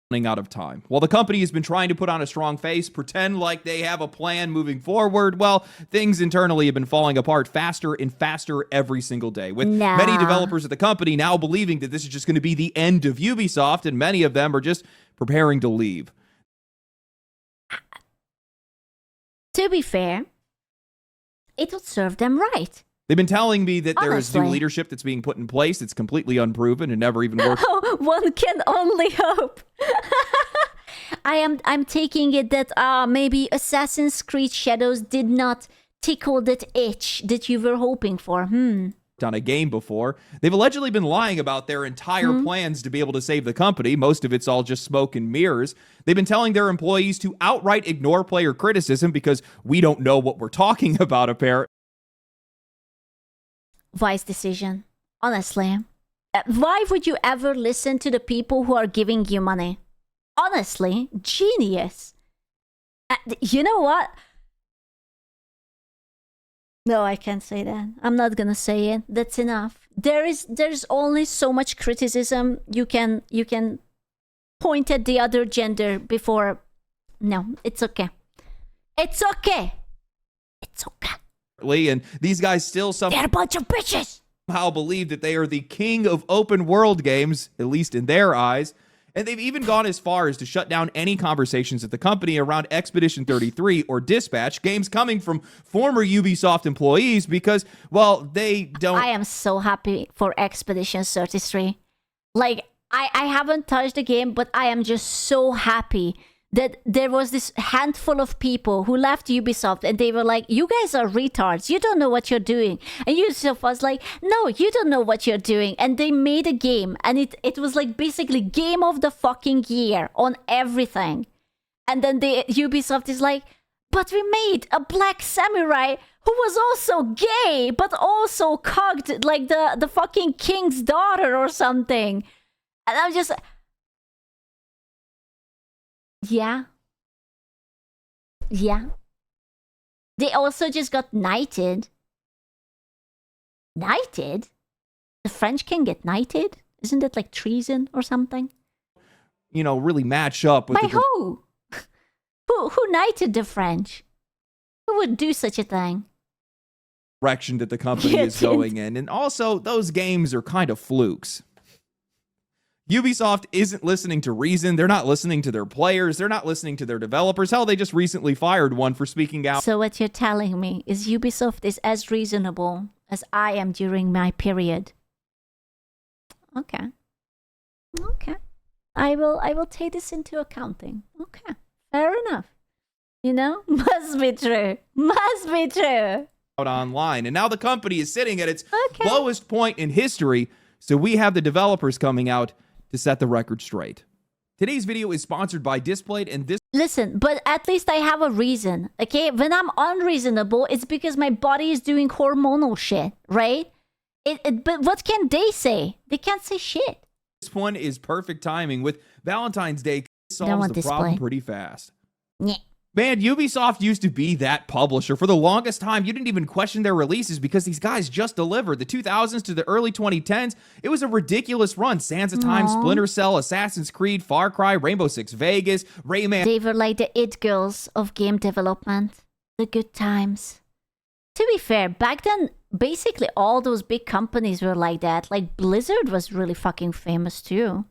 running out of time. While the company has been trying to put on a strong face, pretend like they have a plan moving forward, well, things internally have been falling apart faster and faster every single day, with many developers at the company now believing that this is just going to be the end of Ubisoft, and many of them are just preparing to leave. To be fair, it would serve them right. They've been telling me that there is new leadership that's being put in place. It's completely unproven and never even worked. One can only hope. I'm taking it that maybe Assassin's Creed Shadows did not tickle that itch that you were hoping for. On a game before. They've allegedly been lying about their entire plans to be able to save the company. Most of it's all just smoke and mirrors. They've been telling their employees to outright ignore player criticism because we don't know what we're talking about, apparently. Wise decision. Honestly. Why would you ever listen to the people who are giving you money? Honestly, genius. You know what? No, I can't say that. I'm not gonna say it. That's enough. There's only so much criticism you can point at the other gender before. No, it's okay. It's okay. It's okay. And these guys still they're a bunch of bitches. Somehow believe that they are the king of open world games, at least in their eyes. And they've even gone as far as to shut down any conversations at the company around Expedition 33 or Dispatch, games coming from former Ubisoft employees because, well, they don't... I am so happy for Expedition 33. Like, I haven't touched the game, but I am just so happy that there was this handful of people who left Ubisoft and they were like, you guys are retards. You don't know what you're doing. And Ubisoft was like, no, you don't know what you're doing. And they made a game. And it was like basically game of the fucking year on everything. And then Ubisoft is like, but we made a black samurai who was also gay, but also cogged like the fucking king's daughter or something. And I'm just... Yeah. They also just got knighted. Knighted? The French can get knighted? Isn't that like treason or something? You know, really match up with... By who? Who knighted the French? Who would do such a thing? Direction that the company is going in. And also, those games are kind of flukes. Ubisoft isn't listening to reason. They're not listening to their players. They're not listening to their developers. Hell, they just recently fired one for speaking out. So what you're telling me is Ubisoft is as reasonable as I am during my period. Okay. I will take this into accounting. Okay. Fair enough. You know? Must be true. Out online. And now the company is sitting at its lowest point in history. So we have the developers coming out to set the record straight. Today's video is sponsored by Displayed, and this... Listen, but at least I have a reason, okay? When I'm unreasonable, it's because my body is doing hormonal shit, right? But what can they say? They can't say shit. This one is perfect timing. With Valentine's Day, solves the problem pretty fast. Yeah. Man, Ubisoft used to be that publisher. For the longest time, you didn't even question their releases because these guys just delivered. The 2000s to the early 2010s, it was a ridiculous run. Sands of Time, Splinter Cell, Assassin's Creed, Far Cry, Rainbow Six Vegas, Rayman. They were like the it girls of game development. The good times. To be fair, back then, basically all those big companies were like that. Like Blizzard was really fucking famous too.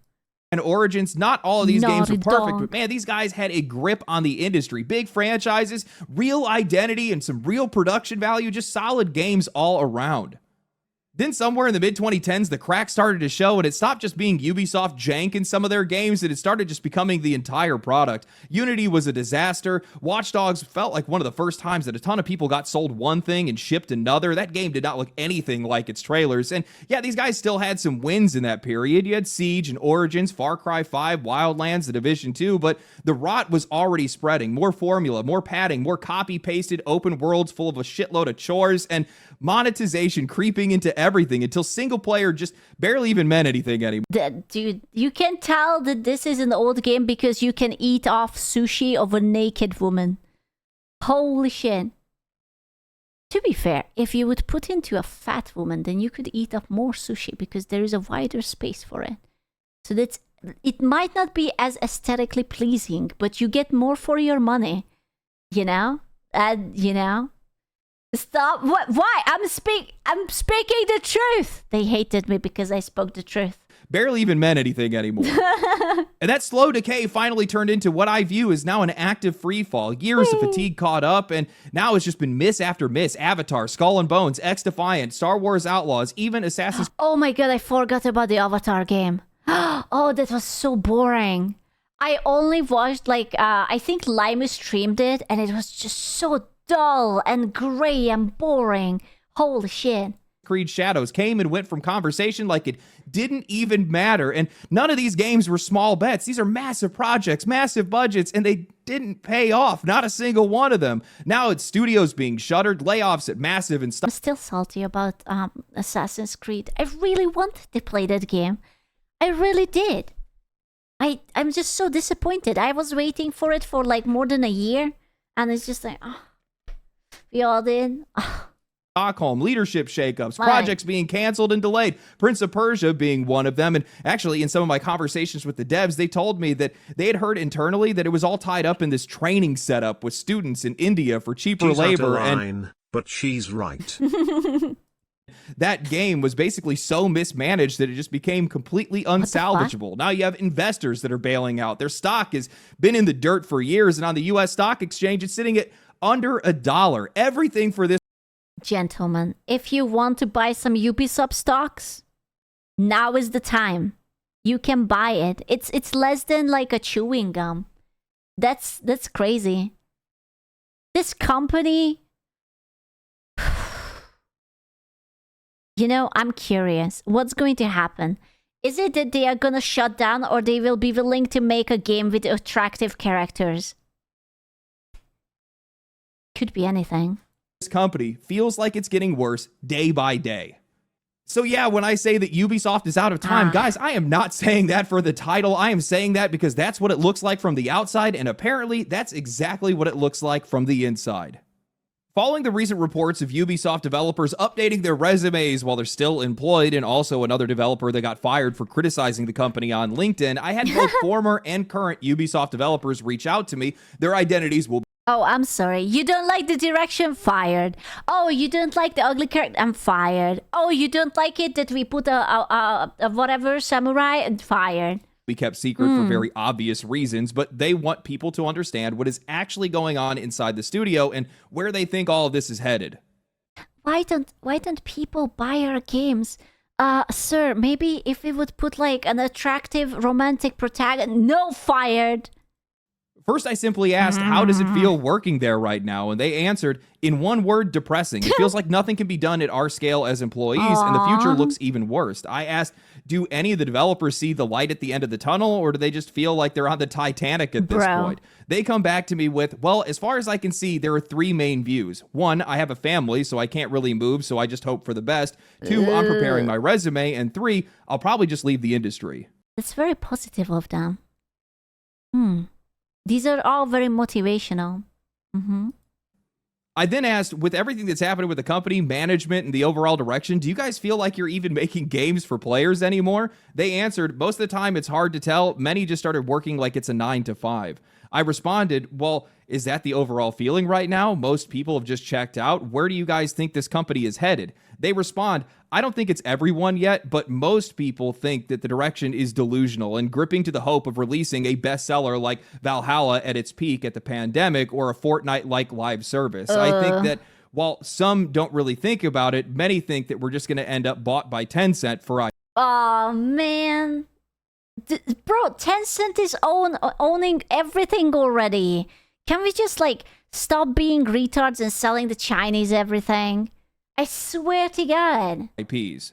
And Origins, not all of these games were perfect, but man, these guys had a grip on the industry. Big franchises, real identity, and some real production value, just solid games all around. Then somewhere in the mid-2010s, the crack started to show, and it stopped just being Ubisoft jank in some of their games, and it started just becoming the entire product. Unity was a disaster. Watch Dogs felt like one of the first times that a ton of people got sold one thing and shipped another. That game did not look anything like its trailers. And yeah, these guys still had some wins in that period. You had Siege and Origins, Far Cry 5, Wildlands, The Division 2, but the rot was already spreading. More formula, more padding, more copy-pasted open worlds full of a shitload of chores, and monetization creeping into everything until single player just barely even meant anything anymore. Dude, you can tell that this is an old game because you can eat off sushi of a naked woman. Holy shit. To be fair, if you would put into a fat woman, then you could eat up more sushi because there is a wider space for it. So that's it might not be as aesthetically pleasing, but you get more for your money, you know? And, you know, stop. What? Why? I'm speaking the truth. They hated me because I spoke the truth. Barely even meant anything anymore. And that slow decay finally turned into what I view as now an active free fall. Years of fatigue caught up, and now it's just been miss after miss. Avatar, Skull and Bones, X-Defiant, Star Wars Outlaws, even Assassin's... Oh my god, I forgot about the Avatar game. Oh, that was so boring. I only watched, like, I think Lime streamed it, and it was just so dull and gray and boring. Holy shit. Creed Shadows came and went from conversation like it didn't even matter. And none of these games were small bets. These are massive projects, massive budgets, and they didn't pay off. Not a single one of them. Now it's studios being shuttered, layoffs at massive and stuff. I'm still salty about Assassin's Creed. I really wanted to play that game. I really did. I'm just so disappointed. I was waiting for it for like more than a year, and it's just like, oh, we all did. Oh. Stockholm, leadership shakeups, projects being canceled and delayed, Prince of Persia being one of them. And actually, in some of my conversations with the devs, they told me that they had heard internally that it was all tied up in this training setup with students in India for cheaper labor. But she's right. That game was basically so mismanaged that it just became completely unsalvageable. Now you have investors that are bailing out. Their stock has been in the dirt for years, and on the U.S. stock exchange, it's sitting at under $1. Everything for this. Gentlemen, if you want to buy some Ubisoft stocks, now is the time. You can buy it. It's less than like a chewing gum. That's crazy. This company, you know, I'm curious. What's going to happen? Is it that they are gonna shut down, or they will be willing to make a game with attractive characters? Could be anything. This company feels like it's getting worse day by day. So yeah, when I say that Ubisoft is out of time, guys, I am not saying that for the title. I am saying that because that's what it looks like from the outside, and apparently that's exactly what it looks like from the inside. Following the recent reports of Ubisoft developers updating their resumes while they're still employed, and also another developer that got fired for criticizing the company on LinkedIn, I had both former and current Ubisoft developers reach out to me. Their identities will... Oh, I'm sorry. You don't like the direction? Fired. Oh, you don't like the ugly character? I'm fired. Oh, you don't like it that we put a whatever samurai? And fired. We kept secret for very obvious reasons, but they want people to understand what is actually going on inside the studio and where they think all of this is headed. Why don't people buy our games? Sir, maybe if we would put like an attractive romantic protagonist. No, fired. First, I simply asked, how does it feel working there right now? And they answered, in one word, depressing. It feels like nothing can be done at our scale as employees, and the future looks even worse. I asked, do any of the developers see the light at the end of the tunnel, or do they just feel like they're on the Titanic at this point? They come back to me with, well, as far as I can see, there are three main views. One, I have a family, so I can't really move, so I just hope for the best. Two, I'm preparing my resume. And three, I'll probably just leave the industry. It's very positive of them. These are all very motivational. I then asked, with everything that's happening with the company, management, and the overall direction, do you guys feel like you're even making games for players anymore? They answered, most of the time it's hard to tell. Many just started working like it's a 9 to 5. I responded, well, is that the overall feeling right now? Most people have just checked out. Where do you guys think this company is headed? They respond, I don't think it's everyone yet, but most people think that the direction is delusional and gripping to the hope of releasing a bestseller like Valhalla at its peak at the pandemic, or a Fortnite-like live service. I think that while some don't really think about it, many think that we're just going to end up bought by Tencent for... Oh, man. Bro, Tencent is owning everything already. Can we just, like, stop being retards and selling the Chinese everything? I swear to God. IPs.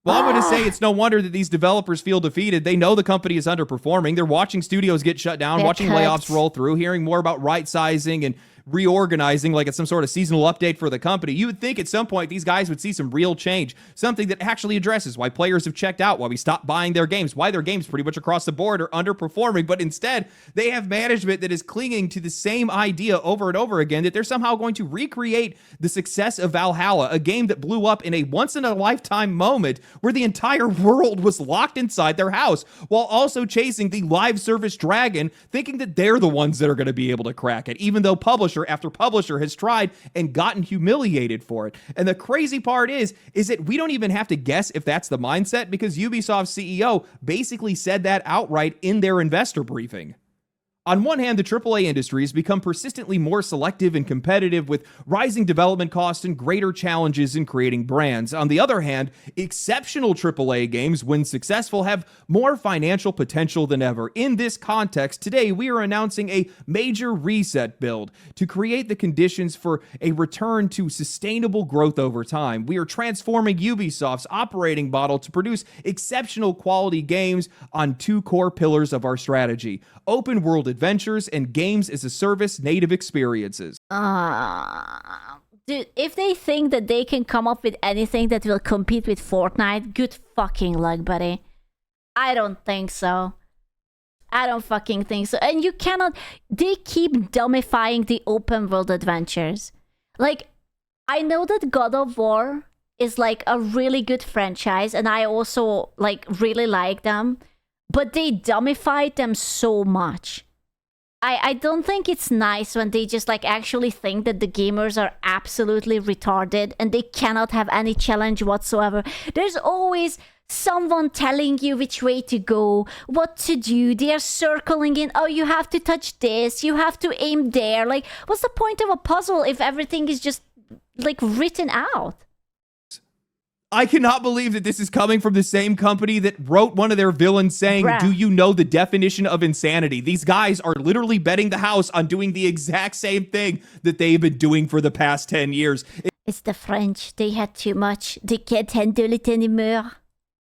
Well, I'm going to say it's no wonder that these developers feel defeated. They know the company is underperforming. They're watching studios get shut down, watching layoffs roll through, hearing more about right-sizing and reorganizing like it's some sort of seasonal update for the company. You would think at some point these guys would see some real change, something that actually addresses why players have checked out, why we stopped buying their games, why their games pretty much across the board are underperforming. But instead, they have management that is clinging to the same idea over and over again, that they're somehow going to recreate the success of Valhalla, a game that blew up in a once-in-a-lifetime moment where the entire world was locked inside their house, while also chasing the live service dragon, thinking that they're the ones that are going to be able to crack it, even though publisher after publisher has tried and gotten humiliated for it. And the crazy part is that we don't even have to guess if that's the mindset, because Ubisoft's CEO basically said that outright in their investor briefing. On one hand, the AAA industry has become persistently more selective and competitive, with rising development costs and greater challenges in creating brands. On the other hand, exceptional AAA games, when successful, have more financial potential than ever. In this context, today we are announcing a major reset build to create the conditions for a return to sustainable growth over time. We are transforming Ubisoft's operating model to produce exceptional quality games on two core pillars of our strategy: open world adventures and games as a service native experiences. Dude, if they think that they can come up with anything that will compete with Fortnite, good fucking luck, buddy. I don't think so. I don't fucking think so. And you cannot... They keep dumbifying the open world adventures. Like, I know that God of War is like a really good franchise, and I also like really like them, but they dummified them so much. I don't think it's nice when they just like actually think that the gamers are absolutely retarded and they cannot have any challenge whatsoever. There's always someone telling you which way to go, what to do. They are circling in, oh, you have to touch this, you have to aim there. Like, what's the point of a puzzle if everything is just like written out? I cannot believe that this is coming from the same company that wrote one of their villains saying, Bruh. do you know the definition of insanity? These guys are literally betting the house on doing the exact same thing that they've been doing for the past 10 years. It's the French. They had too much. They can't handle it anymore.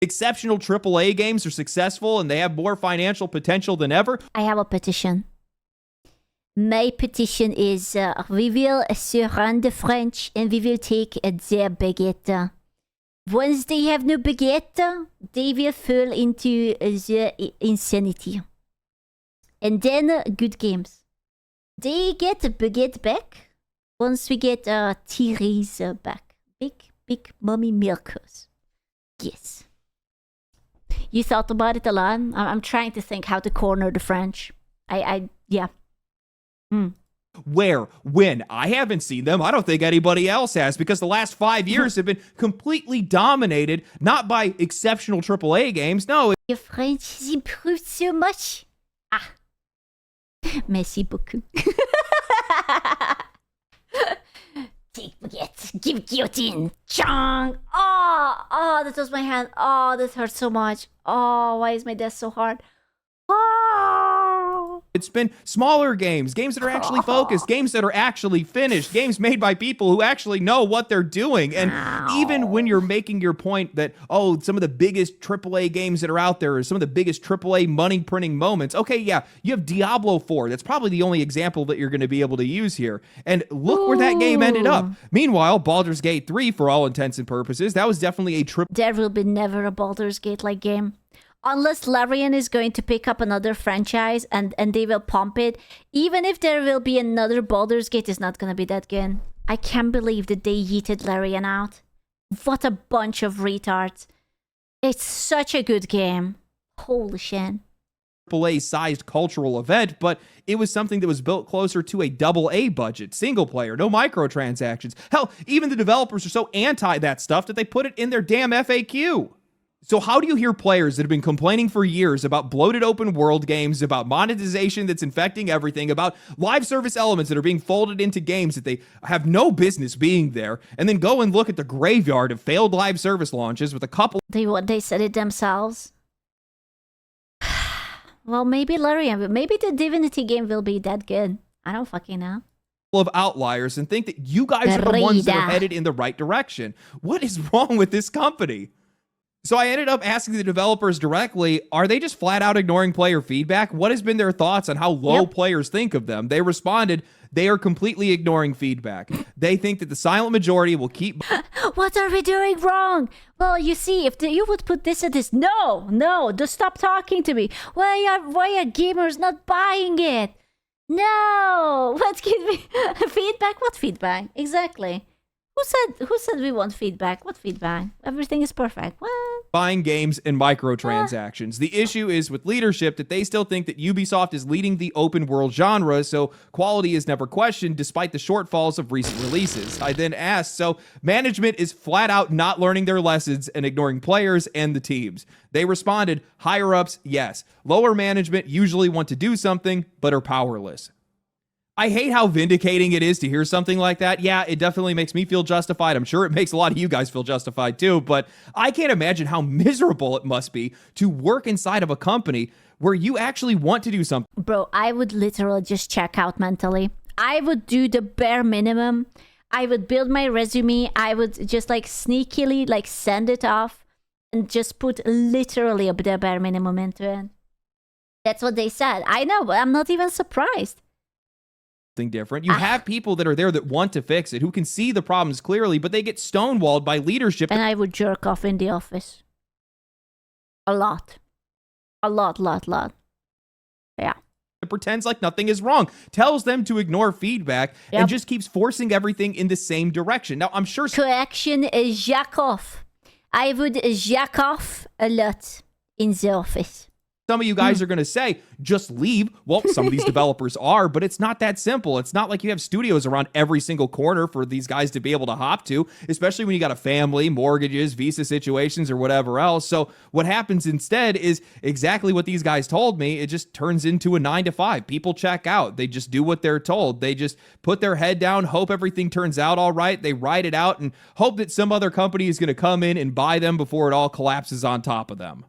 Exceptional AAA games are successful and they have more financial potential than ever. I have a petition. My petition is we will surround the French and we will take their baguette. Once they have no baguette, they will fall into the insanity. And then good games. They get the baguette back once we get Thierry's back. Big mommy milkers. Yes. You thought about it a lot? I'm trying to think how to corner the French. Yeah. Where? When? I haven't seen them. I don't think anybody else has, because the last 5 years have been completely dominated, not by exceptional AAA games. No. Your French improved so much. Ah. Merci beaucoup. Take baguette. Give guillotine. Chong. Oh, that was my hand. Oh, this hurts so much. Oh, why is my desk so hard? Oh. It's been smaller games that are actually focused, games that are actually finished, games made by people who actually know what they're doing. And even when you're making your point that, oh, some of the biggest AAA games that are out there are some of the biggest AAA money printing moments. Okay, yeah, you have Diablo 4. That's probably the only example that you're going to be able to use here. And look where that game ended up. Meanwhile, Baldur's Gate 3, for all intents and purposes, that was definitely a There will be never a Baldur's Gate-like game. Unless Larian is going to pick up another franchise and they will pump it, even if there will be another Baldur's Gate, it's not going to be that good. I can't believe that they yeeted Larian out. What a bunch of retards. It's such a good game. Holy shit. AAA-sized cultural event, but it was something that was built closer to a AA budget, single player, no microtransactions. Hell, even the developers are so anti that stuff that they put it in their damn FAQ. So how do you hear players that have been complaining for years about bloated open world games, about monetization that's infecting everything, about live service elements that are being folded into games that they have no business being there, and then go and look at the graveyard of failed live service launches with a couple... They said it themselves. Well, maybe Larian, but maybe the Divinity game will be that good. I don't fucking know. Of outliers and think that you guys are the ones that are headed in the right direction. What is wrong with this company? So I ended up asking the developers directly, are they just flat out ignoring player feedback? What has been their thoughts on how low players think of them? They responded, They are completely ignoring feedback. They think that the silent majority will keep... What are we doing wrong? Well, you see, if you would put this and this... No, just stop talking to me. Why are gamers not buying it? No! What give me feedback? What feedback? Exactly. Who said we want feedback? What feedback? Everything is perfect. What? Buying games and microtransactions. The issue is with leadership that they still think that Ubisoft is leading the open world genre, so quality is never questioned despite the shortfalls of recent releases. I then asked, so management is flat out not learning their lessons and ignoring players and the teams. They responded, higher ups, yes. Lower management usually want to do something, but are powerless. I hate how vindicating it is to hear something like that. Yeah, it definitely makes me feel justified. I'm sure it makes a lot of you guys feel justified too, but I can't imagine how miserable it must be to work inside of a company where you actually want to do something. Bro, I would literally just check out mentally. I would do the bare minimum. I would build my resume. I would just like sneakily like send it off and just put literally the bare minimum into it. That's what they said. I know, but I'm not even surprised. Different. You have people that are there that want to fix it, who can see the problems clearly, but they get stonewalled by leadership. And I would jerk off in the office. A lot. Yeah. It pretends like nothing is wrong, tells them to ignore feedback, and just keeps forcing everything in the same direction. Now, I'm sure... Correction is jack off. I would jack off a lot in the office. Some of you guys are going to say, just leave. Well, some of these developers are, but it's not that simple. It's not like you have studios around every single corner for these guys to be able to hop to, especially when you got a family, mortgages, visa situations, or whatever else. So what happens instead is exactly what these guys told me. It just turns into a 9 to 5. People check out. They just do what they're told. They just put their head down, hope everything turns out all right. They ride it out and hope that some other company is going to come in and buy them before it all collapses on top of them.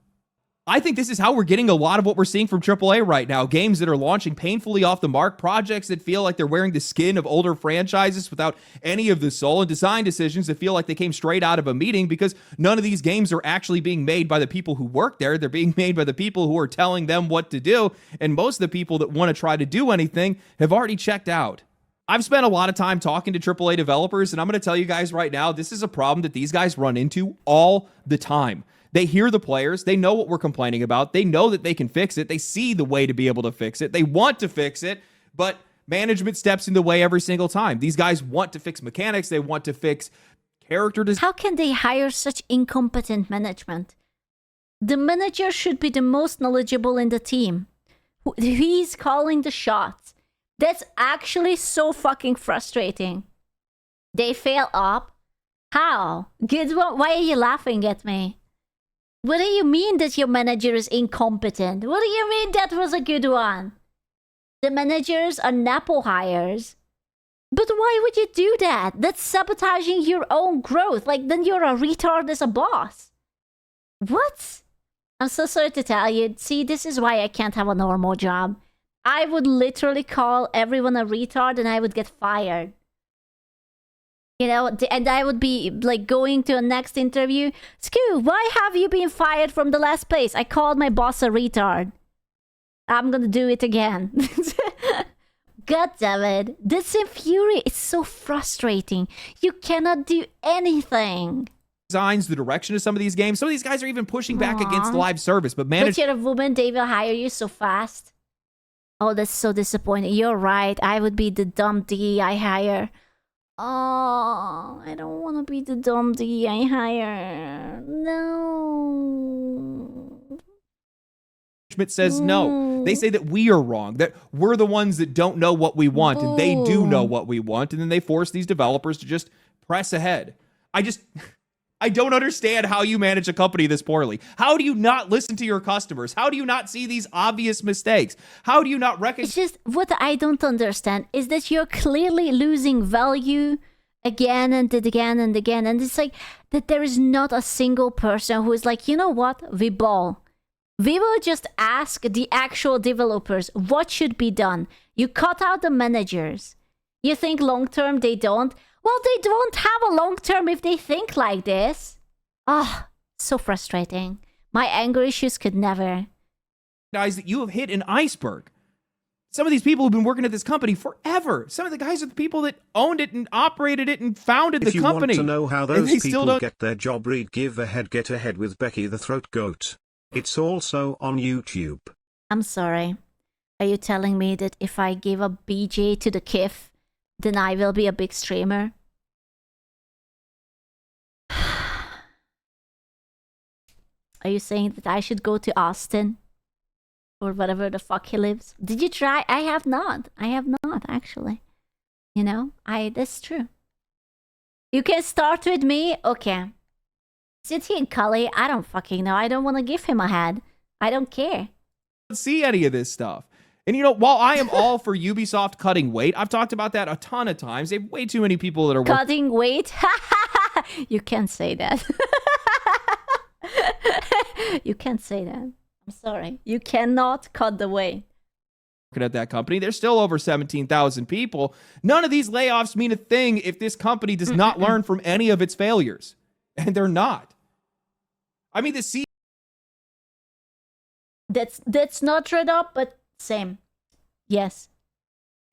I think this is how we're getting a lot of what we're seeing from AAA right now. Games that are launching painfully off the mark, projects that feel like they're wearing the skin of older franchises without any of the soul, and design decisions that feel like they came straight out of a meeting because none of these games are actually being made by the people who work there. They're being made by the people who are telling them what to do, and most of the people that want to try to do anything have already checked out. I've spent a lot of time talking to AAA developers, and I'm going to tell you guys right now, this is a problem that these guys run into all the time. They hear the players. They know what we're complaining about. They know that they can fix it. They see the way to be able to fix it. They want to fix it, but management steps in the way every single time. These guys want to fix mechanics. They want to fix character design. How can they hire such incompetent management? The manager should be the most knowledgeable in the team. He's calling the shots. That's actually so fucking frustrating. They fail up. How? Good one. Why are you laughing at me? What do you mean that your manager is incompetent? What do you mean that was a good one? The managers are Nepo hires. But why would you do that? That's sabotaging your own growth. Like, then you're a retard as a boss. What? I'm so sorry to tell you. See, this is why I can't have a normal job. I would literally call everyone a retard and I would get fired. You know, and I would be like going to a next interview. Scoo, why have you been fired from the last place? I called my boss a retard. I'm gonna do it again. God damn it. This infuriating. It's so frustrating. You cannot do anything. Designs the direction of some of these games. Some of these guys are even pushing back against live service. But But you're a woman, they will hire you so fast. Oh, that's so disappointing. You're right. I would be the dumb D I hire. Oh, I don't want to be the dumb D I hire. No. Management says no. They say that we are wrong, that we're the ones that don't know what we want, and they do know what we want, and then they force these developers to just press ahead. I don't understand how you manage a company this poorly. How do you not listen to your customers? How do you not see these obvious mistakes? How do you not recognize? It's just what I don't understand is that you're clearly losing value again and again and again. And it's like that there is not a single person who is like, you know what? We ball. We will just ask the actual developers what should be done. You cut out the managers. You think long term they don't? Well, they don't have a long term if they think like this. Ah, so frustrating. My anger issues could never. Guys, that you have hit an iceberg. Some of these people have been working at this company forever. Some of the guys are the people that owned it and operated it and founded the company. If you want to know how those people get their job, read Give Ahead, Get Ahead with Becky the Throat Goat. It's also on YouTube. I'm sorry. Are you telling me that if I give a BJ to the KIF, then I will be a big streamer? Are you saying that I should go to Austin? Or whatever the fuck he lives? Did you try? I have not. I have not, actually. You know, that's true. You can start with me? Okay. Is he in Cully? I don't fucking know. I don't want to give him a head. I don't care. See any of this stuff. And you know, while I am all for Ubisoft cutting weight, I've talked about that a ton of times. They have way too many people that are cutting weight. You can't say that. You can't say that. I'm sorry. You cannot cut the weight. At that company, there's still over 17,000 people. None of these layoffs mean a thing if this company does not learn from any of its failures, and they're not. I mean, the that's not right up, but same. Yes.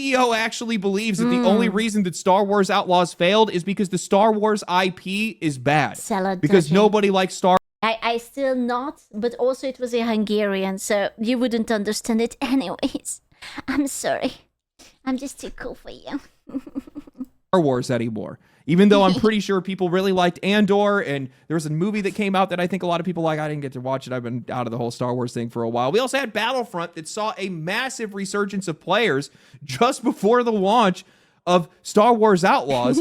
CEO actually believes that the only reason that Star Wars Outlaws failed is because the Star Wars IP is bad. Because nobody likes Star. I still not, but also it was a Hungarian, so you wouldn't understand it anyways. I'm sorry. I'm just too cool for you. Star Wars anymore. Even though I'm pretty sure people really liked Andor, and there was a movie that came out that I think a lot of people like. I didn't get to watch it. I've been out of the whole Star Wars thing for a while. We also had Battlefront that saw a massive resurgence of players just before the launch of Star Wars Outlaws.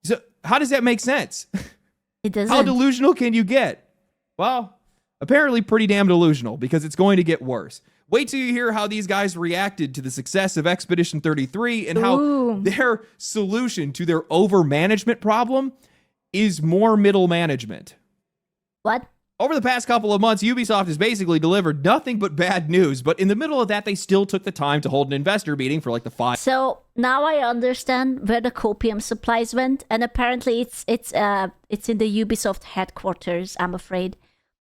So how does that make sense? It doesn't. How delusional can you get? Well, apparently pretty damn delusional, because it's going to get worse. Wait till you hear how these guys reacted to the success of Expedition 33 and how their solution to their over-management problem is more middle management. What? Over the past couple of months, Ubisoft has basically delivered nothing but bad news, but in the middle of that, they still took the time to hold an investor meeting for like the 5. So now I understand where the copium supplies went, and apparently it's in the Ubisoft headquarters, I'm afraid.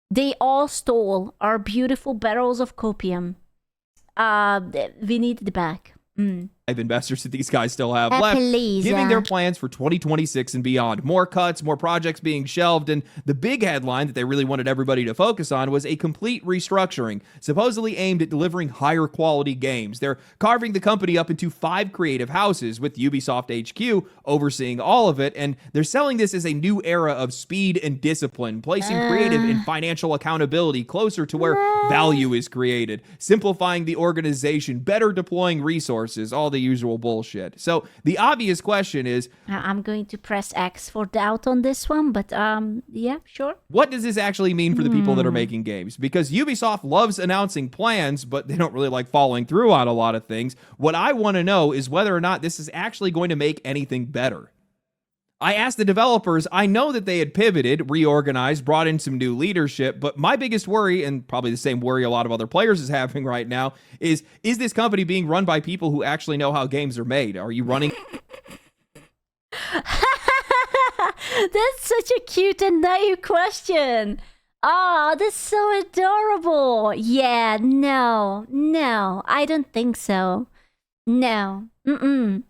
They all stole our beautiful barrels of copium. We need it back. Investors that these guys still have left, please, giving their plans for 2026 and beyond. More cuts, more projects being shelved, and the big headline that they really wanted everybody to focus on was a complete restructuring, supposedly aimed at delivering higher quality games. They're carving the company up into 5 creative houses, with Ubisoft HQ overseeing all of it, and they're selling this as a new era of speed and discipline, placing creative and financial accountability closer to where value is created, simplifying the organization, better deploying resources, all the usual bullshit. So the obvious question is, I'm going to press X for doubt on this one, but yeah, sure. What does this actually mean for the people that are making games? Because Ubisoft loves announcing plans, but they don't really like following through on a lot of things. What I want to know is whether or not this is actually going to make anything better. I asked the developers, I know that they had pivoted, reorganized, brought in some new leadership, but my biggest worry, and probably the same worry a lot of other players is having right now, is this company being run by people who actually know how games are made? Are you running? That's such a cute and naive question. Oh, that's so adorable. Yeah, no, I don't think so. No, no.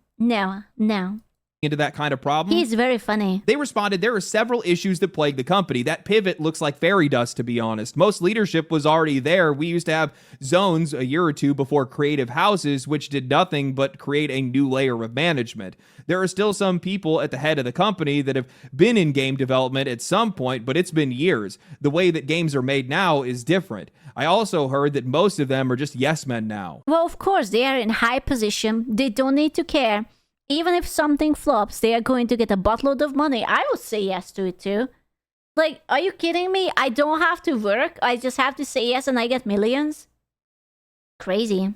Into that kind of problem. He's very funny. They responded, there are several issues that plague the company. That pivot looks like fairy dust, to be honest. Most leadership was already there. We used to have zones a year or two before creative houses, which did nothing but create a new layer of management. There are still some people at the head of the company that have been in game development at some point, but it's been years. The way that games are made now is different. I also heard that most of them are just yes men now. Well, of course, they are in high position. They don't need to care. Even if something flops, they are going to get a buttload of money. I would say yes to it too. Like, are you kidding me? I don't have to work. I just have to say yes and I get millions. Crazy.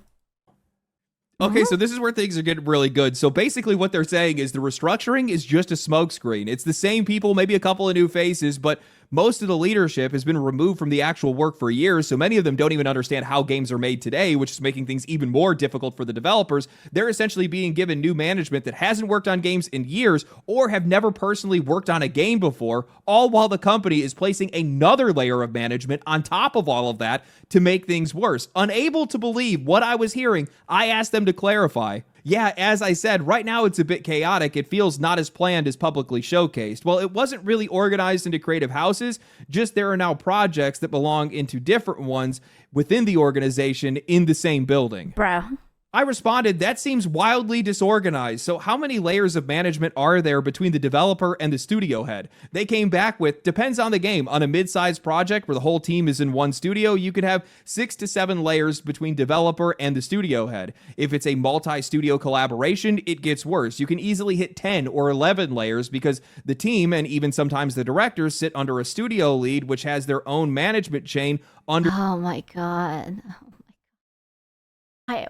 Okay, so this is where things are getting really good. So basically what they're saying is the restructuring is just a smokescreen. It's the same people, maybe a couple of new faces, but most of the leadership has been removed from the actual work for years, so many of them don't even understand how games are made today, which is making things even more difficult for the developers. They're essentially being given new management that hasn't worked on games in years or have never personally worked on a game before, all while the company is placing another layer of management on top of all of that to make things worse. Unable to believe what I was hearing, I asked them to clarify. Yeah, as I said, right now it's a bit chaotic. It feels not as planned as publicly showcased. Well, it wasn't really organized into creative houses, just there are now projects that belong into different ones within the organization in the same building. Bro. I responded, that seems wildly disorganized. So how many layers of management are there between the developer and the studio head? They came back with, depends on the game. On a mid-sized project where the whole team is in one studio, you could have 6 to 7 layers between developer and the studio head. If it's a multi-studio collaboration, it gets worse. You can easily hit 10 or 11 layers because the team and even sometimes the directors sit under a studio lead, which has their own management chain under. Oh my God.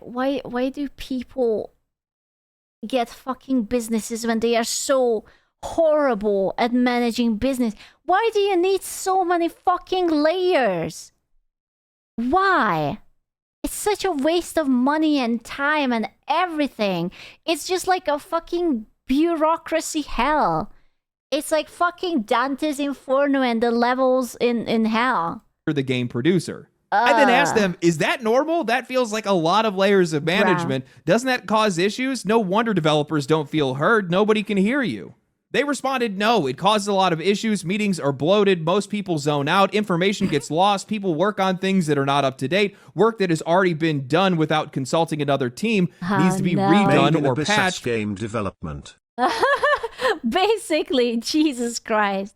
Why do people get fucking businesses when they are so horrible at managing business? Why do you need so many fucking layers? Why? It's such a waste of money and time and everything. It's just like a fucking bureaucracy hell. It's like fucking Dante's Inferno and the levels in hell. The game producer. I then asked them, is that normal? That feels like a lot of layers of management. Doesn't that cause issues? No wonder developers don't feel heard. Nobody can hear you. They responded, no, it causes a lot of issues. Meetings are bloated. Most people zone out. Information gets lost. People work on things that are not up to date. Work that has already been done without consulting another team needs to be redone or patched. Game development. Basically, Jesus Christ.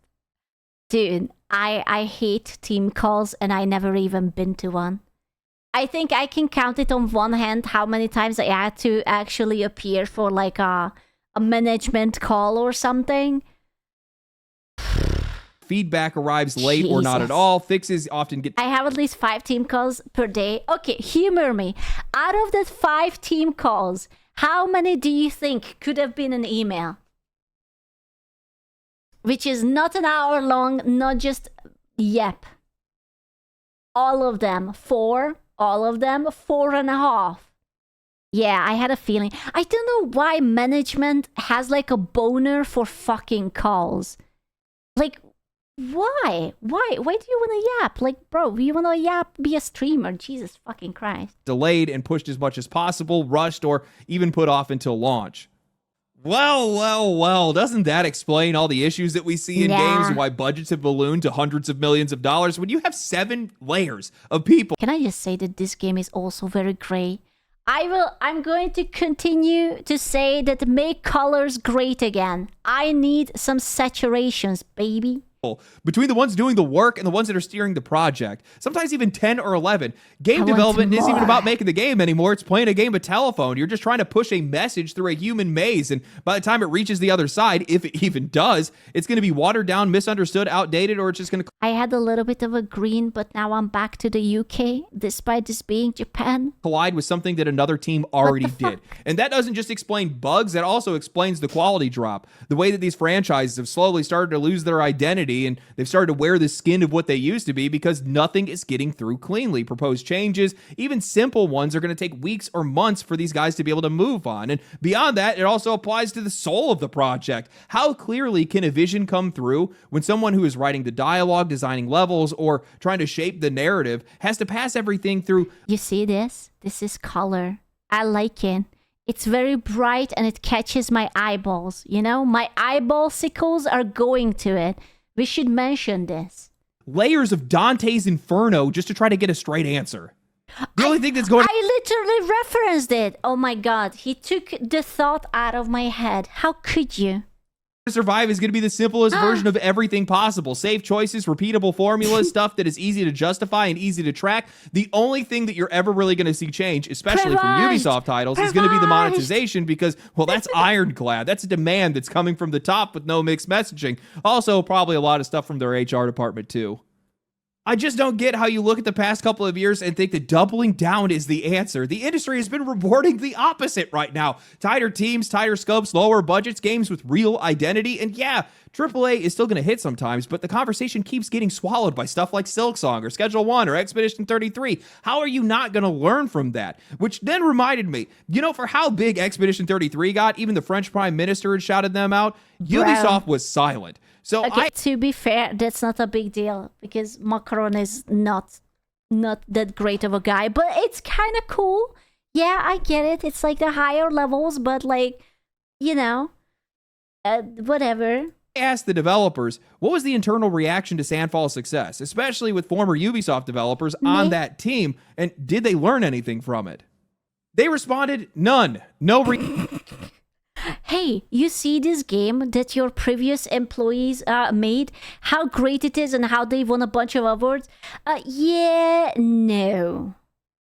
Dude, I hate team calls and I never even been to one. I think I can count it on one hand how many times I had to actually appear for like a management call or something. Feedback arrives late or not at all. Fixes often get... I have at least 5 team calls per day. Okay, humor me. Out of that 5 team calls, how many do you think could have been an email? Which is not an hour long, not just yep. All of them, 4. All of them, 4.5. Yeah, I had a feeling. I don't know why management has like a boner for fucking calls. Like, why? Why do you want to yap? Like, bro, you want to yap, be a streamer. Jesus fucking Christ. Delayed and pushed as much as possible, rushed, or even put off until launch. Well, doesn't that explain all the issues that we see in games and why budgets have ballooned to hundreds of millions of dollars when you have 7 layers of people? Can I just say that this game is also very gray? I'm going to continue to say that make colors great again. I need some saturations, baby. Between the ones doing the work and the ones that are steering the project. Sometimes even 10 or 11. Game development isn't even about making the game anymore. It's playing a game of telephone. You're just trying to push a message through a human maze. And by the time it reaches the other side, if it even does, it's going to be watered down, misunderstood, outdated, or it's just going to... I had a little bit of a green, but now I'm back to the UK, despite this being Japan. Collide with something that another team already did. And that doesn't just explain bugs, that also explains the quality drop. The way that these franchises have slowly started to lose their identity and they've started to wear the skin of what they used to be because nothing is getting through cleanly. Proposed changes, even simple ones, are going to take weeks or months for these guys to be able to move on. And beyond that, it also applies to the soul of the project. How clearly can a vision come through when someone who is writing the dialogue, designing levels, or trying to shape the narrative has to pass everything through... You see this? This is color. I like it. It's very bright and it catches my eyeballs. You know, my eyeball-sicles are going to it. We should mention this. Layers of Dante's Inferno just to try to get a straight answer. The only thing that's going... I literally referenced it. Oh my God. He took the thought out of my head. How could you? Survive is going to be the simplest version of everything possible. Safe choices, repeatable formulas, stuff that is easy to justify and easy to track. The only thing that you're ever really going to see change, especially from Ubisoft titles, is going to be the monetization because, well, that's ironclad. That's a demand that's coming from the top with no mixed messaging. Also, probably a lot of stuff from their HR department, too. I just don't get how you look at the past couple of years and think that doubling down is the answer. The industry has been rewarding the opposite right now. Tighter teams, tighter scopes, lower budgets, games with real identity, and yeah, AAA is still going to hit sometimes, but the conversation keeps getting swallowed by stuff like Silksong or Schedule 1 or Expedition 33. How are you not going to learn from that? Which then reminded me, for how big Expedition 33 got, even the French Prime Minister had shouted them out. Ubisoft was silent. So okay, to be fair, that's not a big deal because Macron is not that great of a guy, but it's kind of cool. Yeah, I get it. It's like the higher levels, but whatever. I asked the developers, what was the internal reaction to Sandfall's success, especially with former Ubisoft developers on that team, and did they learn anything from it? They responded, none. Hey, you see this game that your previous employees made? How great it is and how they won a bunch of awards? Yeah, no.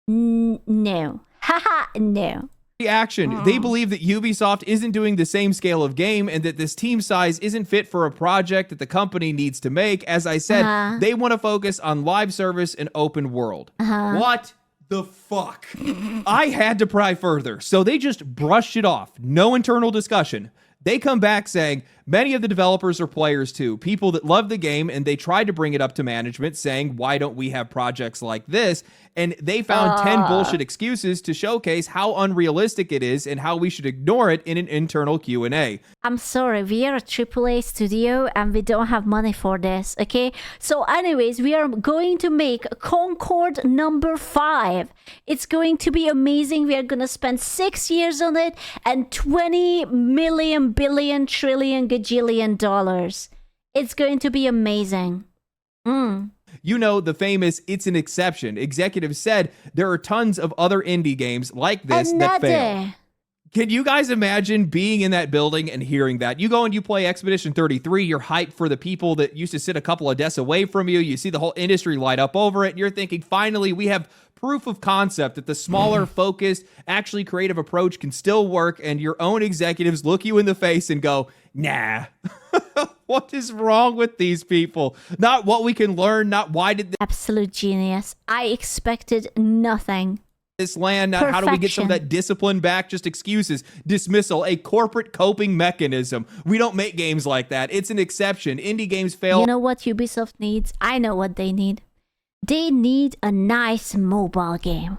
No. Haha, no. Reaction. They believe that Ubisoft isn't doing the same scale of game and that this team size isn't fit for a project that the company needs to make. As I said, they want to focus on live service and open world. What the fuck? I had to pry further, so they just brushed it off. No internal discussion. They come back saying, many of the developers are players too, people that love the game, and they tried to bring it up to management saying, why don't we have projects like this? And they found 10 bullshit excuses to showcase how unrealistic it is and how we should ignore it in an internal Q&A. I'm sorry, we are a AAA studio and we don't have money for this, okay? So anyways, we are going to make Concord number 5. It's going to be amazing. We are going to spend 6 years on it and 20 million, billion, trillion, gajillion dollars. It's going to be amazing. The famous "it's an exception." Executives said there are tons of other indie games like this that fail. Can you guys imagine being in that building and hearing that? You go and you play Expedition 33, you're hyped for the people that used to sit a couple of desks away from you. You see the whole industry light up over it, and you're thinking, finally, we have proof of concept that the smaller, focused, actually creative approach can still work, and your own executives look you in the face and go, nah. What is wrong with these people? Not what we can learn, not why did they... Absolute genius. I expected nothing. This land, not how do we get some of that discipline back? Just excuses, dismissal, a corporate coping mechanism. We don't make games like that. It's an exception. Indie games fail. You know what Ubisoft needs? I know what they need. They need a nice mobile game.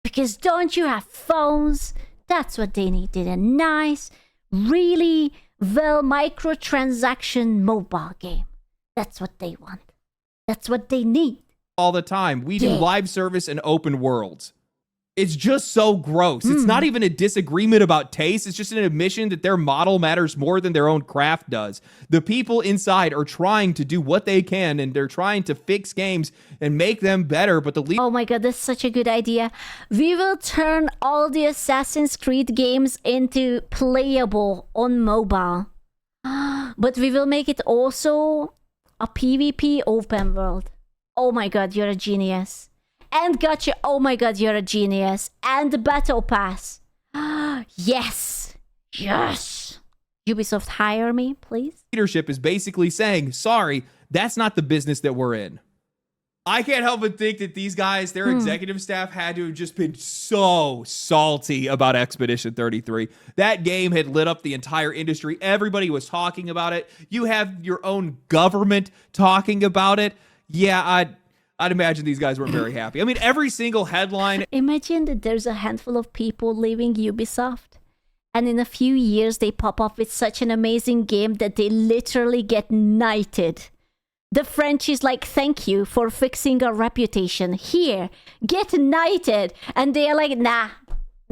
Because don't you have phones? That's what they need. They need a nice, really well microtransaction mobile game. That's what they want. That's what they need. All the time. We do live service and open worlds. It's just so gross. It's not even a disagreement about taste. It's just an admission that their model matters more than their own craft does. The people inside are trying to do what they can, and they're trying to fix games and make them better, but oh my god, that's such a good idea. We will turn all the Assassin's Creed games into playable on mobile. But we will make it also a PvP open world. Oh my god, you're a genius. And gotcha, oh my god, you're a genius. And the battle pass. Yes. Yes. Ubisoft, hire me, please. Leadership is basically saying, sorry, that's not the business that we're in. I can't help but think that these guys, their executive staff, had to have just been so salty about Expedition 33. That game had lit up the entire industry. Everybody was talking about it. You have your own government talking about it. Yeah, I'd imagine these guys weren't very happy. I mean, every single headline... Imagine that there's a handful of people leaving Ubisoft, and in a few years they pop up with such an amazing game that they literally get knighted. The French is like, thank you for fixing our reputation. Here, get knighted. And they're like, no,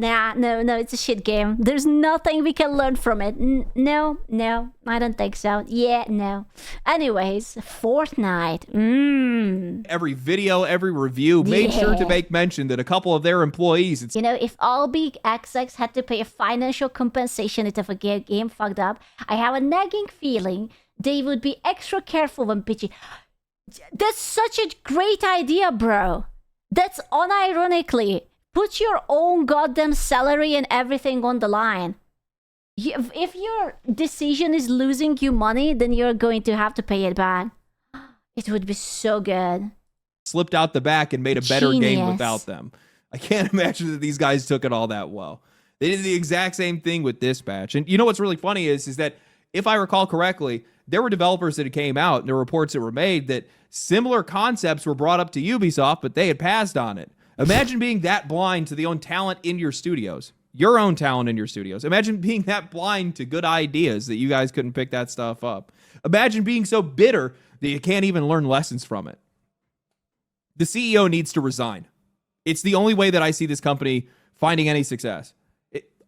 it's a shit game. There's nothing we can learn from it. No, I don't think so. Yeah, no. Anyways, Fortnite. Every video, every review made sure to make mention that a couple of their employees... if all big execs had to pay a financial compensation if a game fucked up, I have a nagging feeling they would be extra careful when pitching. That's such a great idea, bro. That's unironically... Put your own goddamn salary and everything on the line. If your decision is losing you money, then you're going to have to pay it back. It would be so good. Slipped out the back and made a better game without them. I can't imagine that these guys took it all that well. They did the exact same thing with Dispatch. And you know what's really funny is that if I recall correctly, there were developers that came out and there were reports that were made that similar concepts were brought up to Ubisoft, but they had passed on it. Imagine being that blind to the own talent in your studios. Your own talent in your studios. Imagine being that blind to good ideas that you guys couldn't pick that stuff up. Imagine being so bitter that you can't even learn lessons from it. The CEO needs to resign. It's the only way that I see this company finding any success.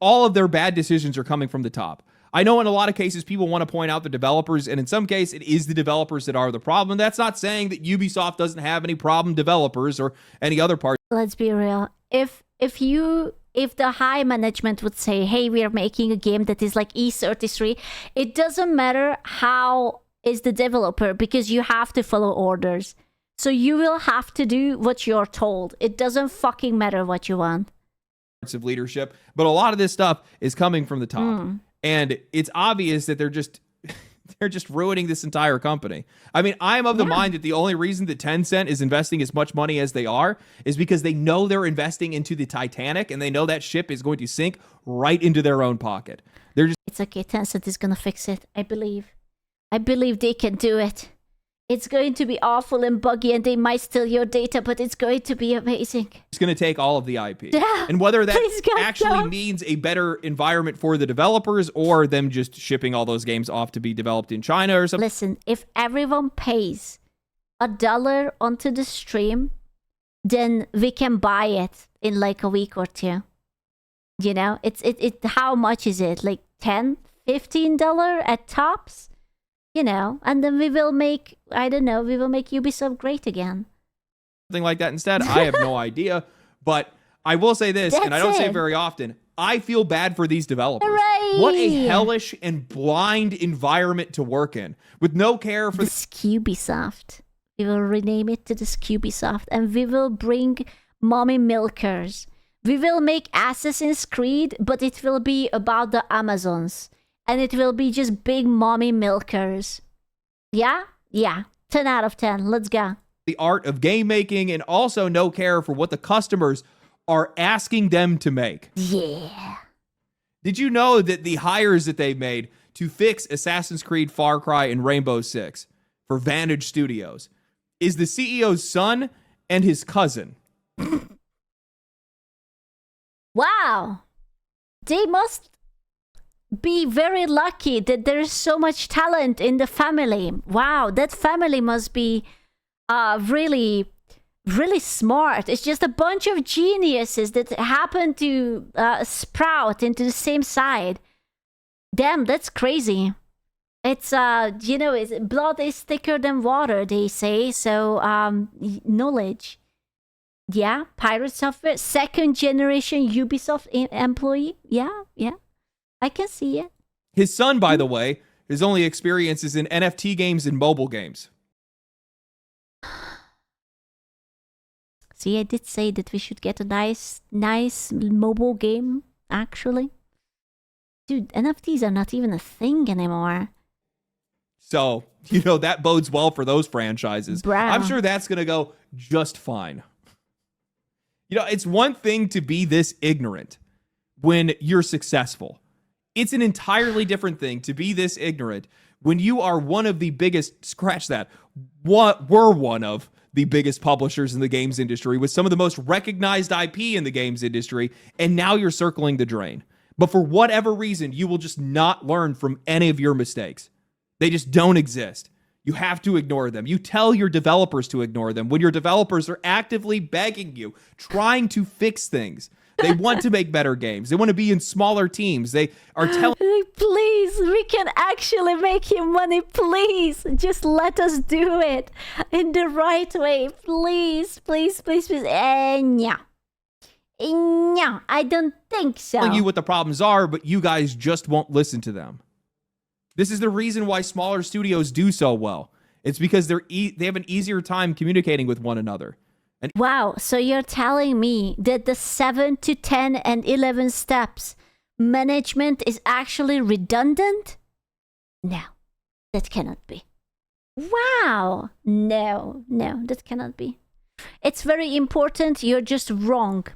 All of their bad decisions are coming from the top. I know in a lot of cases people want to point out the developers, and in some cases it is the developers that are the problem. That's not saying that Ubisoft doesn't have any problem developers or any other parts. Let's be real. If the high management would say, hey, we are making a game that is like E33, it doesn't matter how is the developer, because you have to follow orders. So you will have to do what you're told. It doesn't fucking matter what you want. Of leadership, but a lot of this stuff is coming from the top. And it's obvious that they're just ruining this entire company. I mean, I'm of the mind that the only reason that Tencent is investing as much money as they are is because they know they're investing into the Titanic, and they know that ship is going to sink right into their own pocket. It's okay. Tencent is gonna fix it. I believe they can do it. It's going to be awful and buggy, and they might steal your data, but it's going to be amazing. It's going to take all of the IP. Yeah, and whether that actually means a better environment for the developers or them just shipping all those games off to be developed in China or something. Listen, if everyone pays $1 onto the stream, then we can buy it in like a week or two. You know, it how much is it? Like $10, $15 at tops? You know, and then we will make Ubisoft great again. Something like that instead. I have no idea. But I will say this, and I don't say it very often, I feel bad for these developers. Hooray! What a hellish and blind environment to work in, with no care for the Ubisoft. We will rename it to the Ubisoft, and we will bring mommy milkers. We will make Assassin's Creed, but it will be about the Amazons. And it will be just big mommy milkers. Yeah? Yeah. 10 out of 10. Let's go. The art of game making, and also no care for what the customers are asking them to make. Yeah. Did you know that the hires that they made to fix Assassin's Creed, Far Cry, and Rainbow Six for Vantage Studios is the CEO's son and his cousin? Wow. They must be very lucky that there's so much talent in the family. Wow, that family must be really, really smart. It's just a bunch of geniuses that happen to sprout into the same side. Damn, that's crazy. It's blood is thicker than water, they say. So knowledge. Yeah, Pirate Software, second generation Ubisoft employee. Yeah. I can see it. His son, by the way, his only experience is in NFT games and mobile games. See, I did say that we should get a nice mobile game, actually. Dude, NFTs are not even a thing anymore. So, that bodes well for those franchises. Bro. I'm sure that's going to go just fine. It's one thing to be this ignorant when you're successful. It's an entirely different thing to be this ignorant when you are one of the biggest, scratch that, were one of the biggest publishers in the games industry with some of the most recognized IP in the games industry, and now you're circling the drain. But for whatever reason, you will just not learn from any of your mistakes. They just don't exist. You have to ignore them. You tell your developers to ignore them when your developers are actively begging you, trying to fix things. They want to make better games. They want to be in smaller teams. They are telling... Please, we can actually make him money. Please, just let us do it in the right way. Please. No, I don't think so. Telling you what the problems are, but you guys just won't listen to them. This is the reason why smaller studios do so well. It's because they have an easier time communicating with one another. Wow, so you're telling me that the 7 to 10 and 11 steps management is actually redundant? No, that cannot be. Wow, no, that cannot be. It's very important. You're just wrong.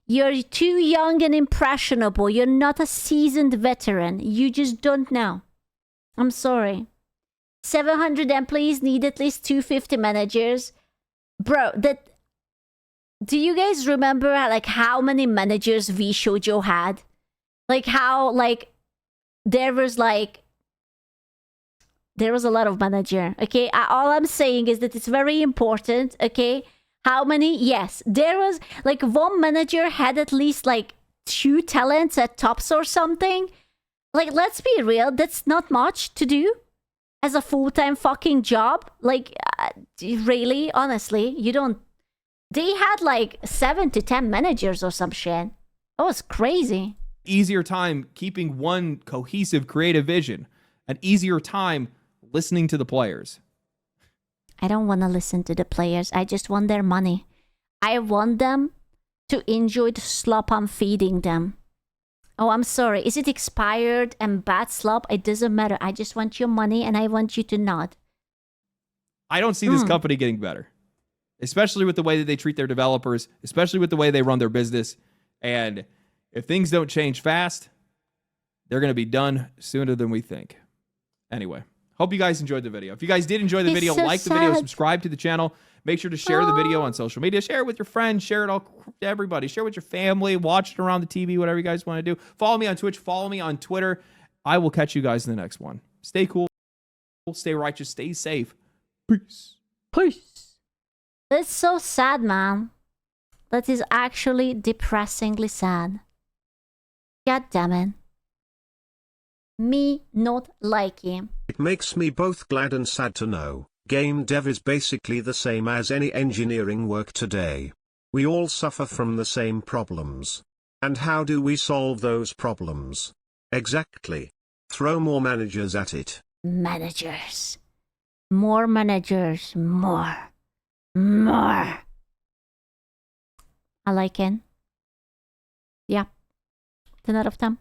You're too young and impressionable. You're not a seasoned veteran. You just don't know. I'm sorry. 700 employees need at least 250 managers. Bro, do you guys remember like how many managers V Shoujo had? Like how like there was a lot of manager. Okay, all I'm saying is that it's very important. Okay, how many? Yes, there was like one manager had at least like 2 talents at tops or something. Like, let's be real, that's not much to do as a full-time fucking job. Like, really, honestly, you don't. They had like 7 to 10 managers or some shit. That was crazy. Easier time keeping one cohesive creative vision. An easier time listening to the players. I don't want to listen to the players. I just want their money. I want them to enjoy the slop I'm feeding them. Oh, I'm sorry. Is it expired and bad slop? It doesn't matter. I just want your money and I want you to nod. I don't see this company getting better. Especially with the way that they treat their developers. Especially with the way they run their business. And if things don't change fast, they're going to be done sooner than we think. Anyway, hope you guys enjoyed the video. If you guys did enjoy the video, so like the video, subscribe to the channel. Make sure to share the video on social media. Share it with your friends. Share it all to everybody. Share it with your family. Watch it around the TV, whatever you guys want to do. Follow me on Twitch. Follow me on Twitter. I will catch you guys in the next one. Stay cool. Stay righteous. Stay safe. Peace. Peace. That's so sad, man. That is actually depressingly sad. God damn it. Me not liking. It makes me both glad and sad to know. Game dev is basically the same as any engineering work today. We all suffer from the same problems. And how do we solve those problems? Exactly. Throw more managers at it. Managers. More managers. More. More. I like it. Yeah. 10 out of 10.